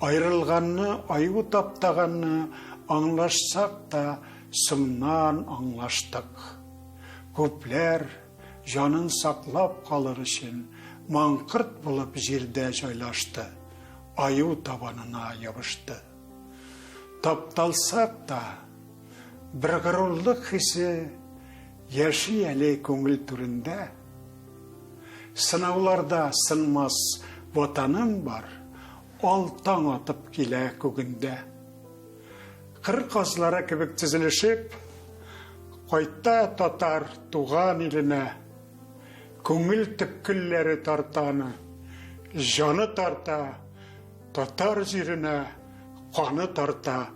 Ayrılganını, ayı taptaganını anlaşsak da sımnan anlaştık. Köpler canın saklap kalır için mankırt bulup jirde joylaştı. Ayı tabanına yabıştı. Taptalsak da bir gırırlık hissi yaşayali köngül türünde. Sınavlarda sınmaz vatanım var, altan atıp kile kөгünde. Kır kazlara kibik tizilişip, koyta tatar tuğan iline, köngül tükkülleri tartanı, canı tarta, tatar jirine, kanı tarta,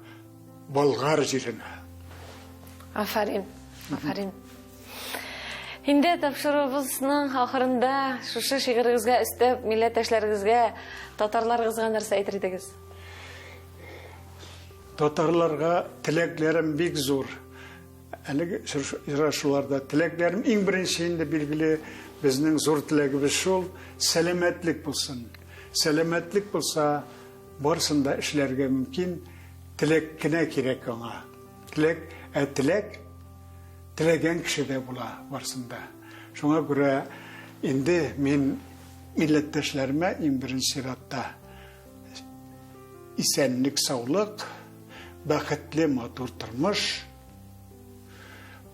Bolgar jirine. Aferin, aferin. Инде тапшырыбызның ахырында шушы шигырыгызга өстәп милләттәшләрегезгә, татарларыгызга нәрсә әйтер идегез? Tatarlarga tileklerim bek zor. Әлеге шуларда tileklerim иң беренче билгеле безнең зур теләгебез шул, сәламәтлек булсын. Сәламәтлек булса, барсында эшләргә мөмкин, теләк кенә кирәк аңа. Теләк tilegen kişide bula varsında. Şuna göre indi min milletteşlerime in birinci sıratta isenlik, sağlık, bakıtlı, matur turmuş.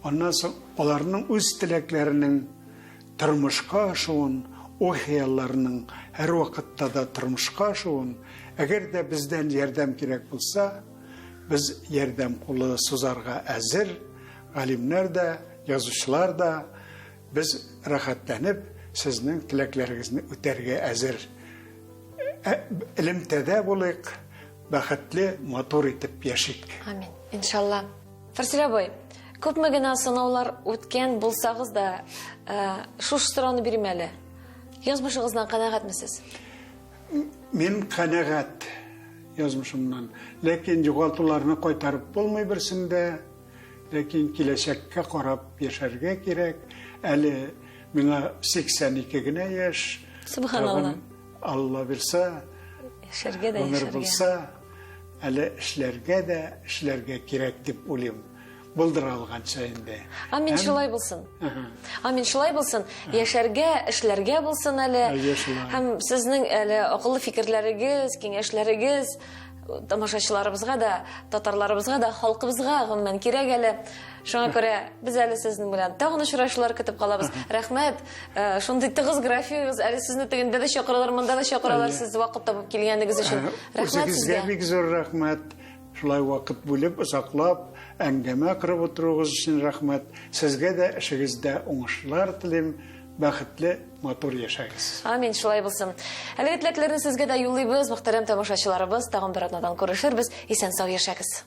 Ondan sonra onların öz tileklerinin turmuşka aşuğun, o hayallarının her vakitte da turmuşka aşuğun, eğer de bizden yardım gerek bulsa, biz yardım kulu suzarga hazır. Alimler de, yazıcılar da biz rahatlanıp sizin tileklerinizi öterge hazır. İlimtede bulayık, bakıtlı, motor etip yaşayık. Amin. İnşallah. Farsila boy, köpme gene sınavlar ötken bulsağız da şu sorunu bilmeli. Yazmışınızdan kanaatmisiz? Men kanaat yazmışımdan. Lakin yugaltılarını koytarıp bulmayı birsinde. Lakin kileşekke qarab yaşarga gerek. Әлі мина 82 генә яш. Subhanallah. Allah bilse, ömür bulsa, әлі эшләргә кирәк дип уйлыйм. Булдыра алганча инде. Амин, шулай булсын. Амин, шулай булсын. Яшәргә, эшләргә булсын әле. Һәм сезнең әле акыллы фикерләрегез, киңәшләрегез тамашачыларыбызга да, татарларыбызга да, халкыбызга гомумән кирәк әле. Шуңа күрә без әле сезнең белән тагын очрашулар көтеп калабыз. Рәхмәт. Шундый тыгыз графигыгыз, әле сезне тегендә дә чакыралар, монда да чакыралар, сез вакыт табып килгәнегез өчен. Рәхмәт сезгә. Бик зур рәхмәт. Шулай вакыт бүлеп, озаклап, әңгәмә кырып утыругыз өчен рәхмәт. Сезгә дә эшегездә уңышлар телим. Бәхетле, матур яшәгез. Амин, шулай булсын. Әлеге теләкләрне сезгә дә юллыйбыз, мөхтәрәм тамашачыларыбыз. Тагын бер атнадан күрешербез. Исән-сау яшәгез.